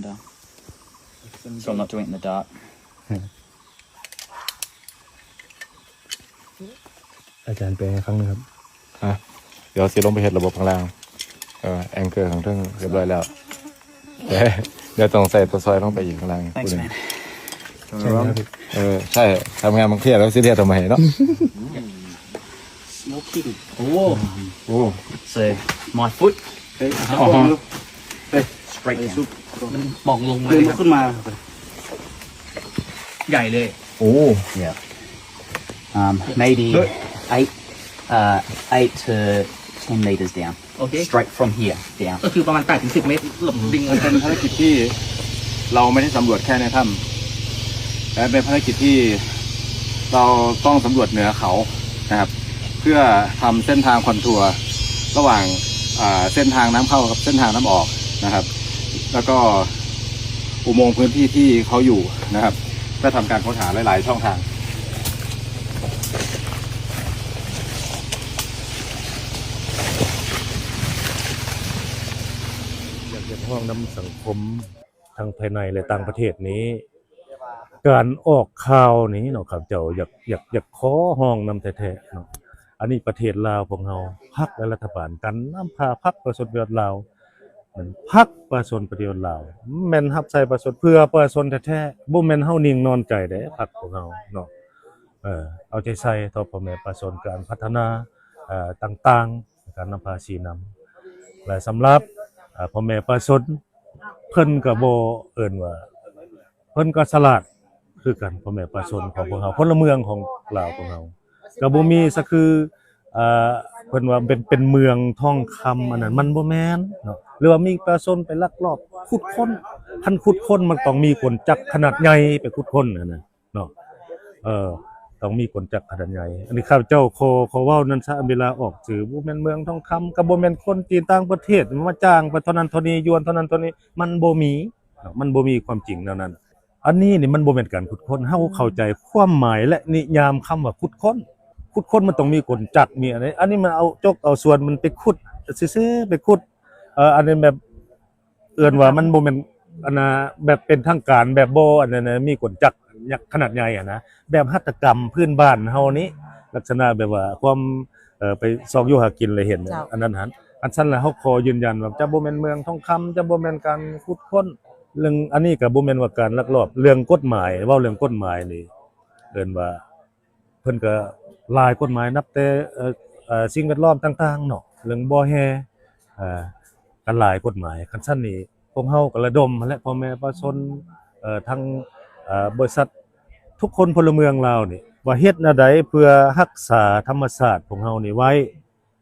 calm down. So I'm not doing it in the dark. อาจารย์แปลให้ฟังนะครับ เดี๋ยวสิลงไปเฮ็ดระบบข้างล่างแองเกอร์ข้างเทิงเรียบร้อยแล้วเดี๋ยวต้องใส่ตัวซอยลงไปอีกข้างล่าง Thanks, man. ใช่ไหมครับ ใช่ทำงานบางเที่ยแล้วซีเรียสทำไมเนาะ Smoky. Oh. โอ้ So my foot เฮ้ย straight down. มันมองลงเลยขึ้นมา ใหญ่เลย โอ้ Yeah. Maybe 8 to 10 meters down. Okay. Straight from here down. ก็คือประมาณ8 ถึง 10 เมตรหลบดิ่ง มันเป็นภารกิจที่เราไม่ได้สำรวจแค่ในถ้ำแต่เป็นภารกิจที่เราต้องสำรวจเหนือเขานะครับ เพื่อทำเส้นทางคอนทัวร์ระหว่างเส้นทางน้ำเข้ากับเส้นทางน้ำออกนะครับ แล้วก็อุโมงค์พื้นที่ที่เขาอยู่นะครับเพื่อทำการค้นหาหลายๆช่องทางอยากจะห้องน้ำสังคมทางภายในและต่างประเทศนี้ การออกข่าวนี้เนาะครับเจ้าอยากขอห้องน้ำแท้ๆเนาะอันนี้ประเทศลาวของเราพรรคและรัฐบาลกันน้ำพาพรรคประชาชนประโยชน์ลาวมันพรรคประชาชนประโยชน์ลาวแม่นรับใช้ประชาชนเพื่อประชาชนแท้ๆบ่แม่นเฮานิ่งนอนใจเด้พรรคของเราเนาะเอาใจใส่ต่อพ่อแม่ประชาชนการพัฒนาต่างๆการนำพาชี้นำและสำหรับพ่อแม่ประชาชนเพิ่นก็บ่เอิ้นว่าเพิ่นก็ฉลาดคือกันพ่อแม่ประชาชนของพวกเราพลเมืองของลาวของเราก็บ่มีซะคือเพิ่นว่าเป็นเมืองทองคำอันนั้นมันบ่แม่นเนาะหรือว่ามีประชาชนไปลักลอบขุดค้นคันขุดค้นมันต้องมีกลจักรขนาดใหญ่ไปขุดค้นนั่นน่ะเนาะต้องมีกลจักรขนาดใหญ่อันนี้ข้าพเจ้าขอเว้านั้นซะเวลาออกสื่อบ่แม่นเมืองทองคำก็บ่แม่นคนจีนต่างประเทศมาจ้างไปเท่านั้นเท่านี้ยวนเท่านั้นเท่านี้มันบ่มีเนาะมันบ่มีความจริงแนวนั้นอันนี้นี่มันบ่แม่นการขุดค้นเฮาเข้าใจความหมายและนิยามคำว่าขุดค้นมันต้องมีกลจักรมีอะไรอันนี้มันเอาจกเอาส่วนมันไปขุดซื่อๆไปขุดอันนี้แบบเอิ้นว่ามันบ่แม่นอันน่ะแบบเป็นทางการแบบบ่อันนั้นน่ะมีกลจักรขนาดใหญ่อะนะแบบหัตถกรรมพื้นบ้านเฮานี้ลักษณะแบบว่าความไปซอกอยู่หากินเลยเห็นอันนั้นหั่นอันซั่นแล้วเฮาขอยืนยันว่าจะบ่แม่นเมืองทองคำจะบ่แม่นการขุดค้นเรื่องอันนี้ก็บ่แม่นว่าการลักลอบเรื่องกฎหมายเว้าเรื่องกฎหมายนี่เอิ้นว่าเพิ่นก็หลายกฎหมายนับแต่สิ่งแวดล้อมต่างๆเนาะเรื่องบ่อแฮกันหลายกฎหมายคันซั่นนี่พวกเฮาก็ระดมและพ่อแม่ประชาชนทั้งบริษัททุกคนพลเมืองลาวนี่ว่าเฮ็ดแนวใดเพื่อรักษาธรรมชาติของเฮานี่ไว้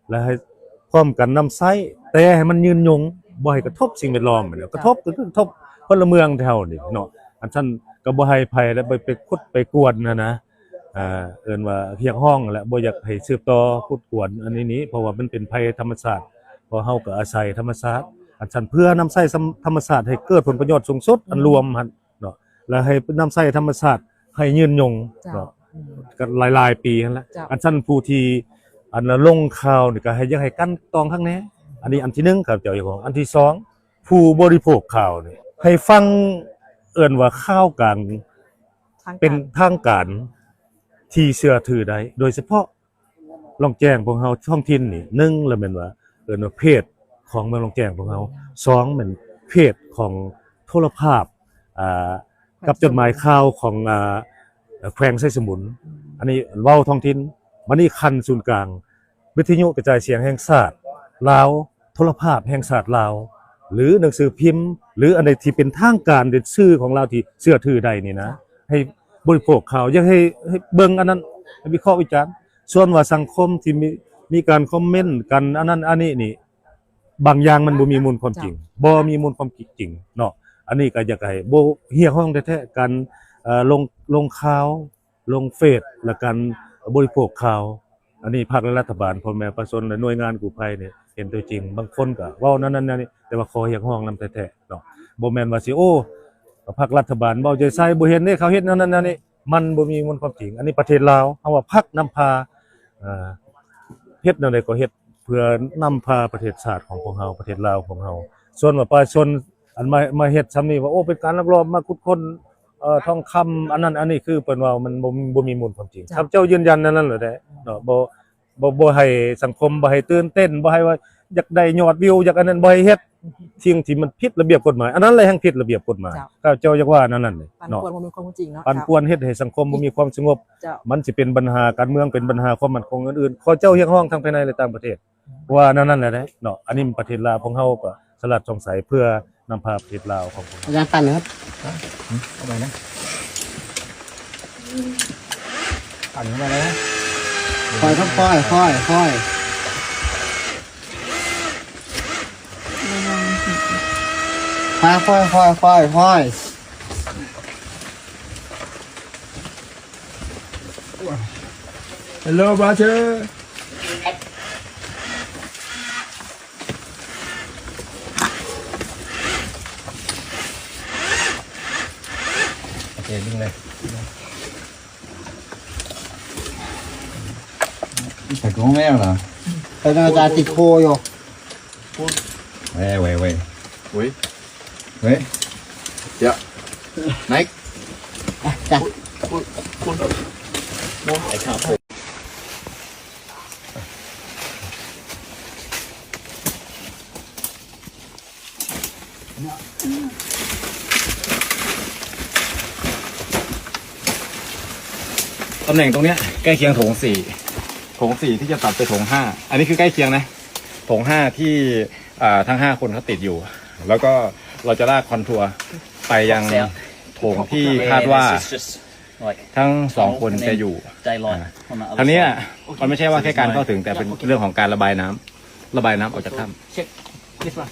และให้พร้อมกันนำใช้แต่ให้มันยืนยงบ่ให้กระทบสิ่งแวดล้อมกระทบก็คือกระทบพลเมืองแถวนี่เนาะอันซั่นก็บ่ให้ภัยและไปขุดไปกวนนะเอิ้นว่าเรียกร้องและบ่อยากให้สืบต่อขุดกวนอันนี้เพราะว่ามันเป็นภัยธรรมชาติเพราะเฮาก็อาศัยธรรมชาติอันซั่นเพื่อนำใช้ธรรมชาติให้เกิดผลประโยชน์สูงสุดอันรวมหั่นเนาะแล้วให้นำใช้ธรรมชาติให้ยืนยงเนาะก็หลายๆปีนั่นแหละอันซั่นผู้ที่อันลงข่าวนี่ก็ให้ยังให้กันตองข้างแน่อันนี้อันที่1ครับเจ้าของอันที่2ผู้บริโภคข่าวนี่ให้ฟังเอิ้นว่าข่าวกลางเป็นทางการที่เชื่อถือได้โดยเฉพาะลองแจ้งพวกเฮาท้องถิ่นนี่1แล้วแม่นว่าเอิ้นว่าเพจของเมืองลองแจ้งพวกเฮา2แม่นเพจของโทรภาพกับจดหมายข่าวของแขวงไสสมุนอันนี้เว้าท้องถิ่นมันนี่คันศูนย์กลางวิทยุกระจายเสียงแห่งชาติลาวโทรภาพแห่งชาติลาวหรือหนังสือพิมพ์หรืออันใดที่เป็นทางการเป็นชื่อของลาวที่เชื่อถือได้นี่นะให้บริโภคข่าวอยากให้เบิ่งอันนั้นให้วิเคราะห์วิจารณ์ส่วนว่าสังคมที่มีการคอมเมนต์กันอันนั้นอันนี้นี่บางอย่างมันบ่มีมูลความจริงบ่มีมูลความจริงเนาะอันนี้ก็อยากให้บ่เฮียห้องแท้ๆกันลงข่าวลงเฟซและการบริโภคข่าวอันนี้ภาครัฐบาลพ่อแม่ประชาชนและหน่วยงานกู้ภัยนี่เห็นตัวจริงบางคนก็เว้านั่นนี่แต่ว่าขอเฮียห้องนำแท้ๆเนาะบ่แม่นว่าสิโอ้ภาครัฐบาลเว้าใจใส่บ่เห็นเด้เขาเฮ็ดนั่นนี่มันบ่มีมูลความจริงอันนี้ประเทศลาวเฮาว่าพรรคนำพาเฮ็ดแนวใดก็เฮ็ดเพื่อนำพาประเทศชาติของพวกเฮาประเทศลาวของเฮาส่วนว่าประชาชน อันมาเฮ็ดซ้ำนี่ว่าโอ้เป็นการลักลอบมาขุดค้นทองคำอันนั้นอันนี้คือเปิ้นว่ามันบ่มีมูลความจริงครับเจ้ายืนยันนั่นแหละเด้เนาะบ่ให้สังคมบ่ให้ตื่นเต้นบ่ให้ว่าอยากได้ยอดวิวอยากอันนั้นบ่ให้เฮ็ดสิ่งที่มันผิดระเบียบกฎหมายอันนั้นแหละแห่งผิดระเบียบกฎหมายก็เจ้าอยากว่านั่นเลย ปั่น เนาะ ป่วนบ่มีความจริงเนาะ ปั่นป่วนเฮ็ดให้สังคมบ่มีความสงบ เจ้า มันสิเป็นปัญหาการเมืองเป็นปัญหาความมั่นคงอื่นๆขอเจ้าเรียกร้องทั้งภายในและต่างประเทศว่านั่นแหละเนาะอันนี้มันประเทศลาวของเฮาก็สลัดสงสัยเพื่อนำพาประเทศลาวของผม อาจารย์ปั่นนะครับ เข้าไปนะปั่นเข้าไปเลยนะ ค่อยครับค่อยค่อยค่อยค่อยค่อยค่อยค่อย Hello brother โอเคดึงเลยใส่กรงแมวเหรอ เป็นอาจารย์ติดโคอยู่ เว้ยเว้ยเว้ยเว้ยเว้ยเดี๋ยวไนค์ จ้ะ ไอ้ข้าวโพดตำแหน่งตรงเนี้ยใกล้เคียงโถง 4โถง 4ที่จะตัดไปโถง 5อันนี้คือใกล้เคียงนะโถง 5ที่ทั้ง5คนเขาติดอยู่ แล้วก็เราจะลากคอนทัวร์ไปยังโถงที่คาดว่า ทั้ง2คนจะอยู่ ใจร้อน ทีนี้มันไม่ใช่ว่าแค่การเข้าถึงแต่เป็นเรื่องของการระบายน้ำออกจากถ้ำ เช็ค this one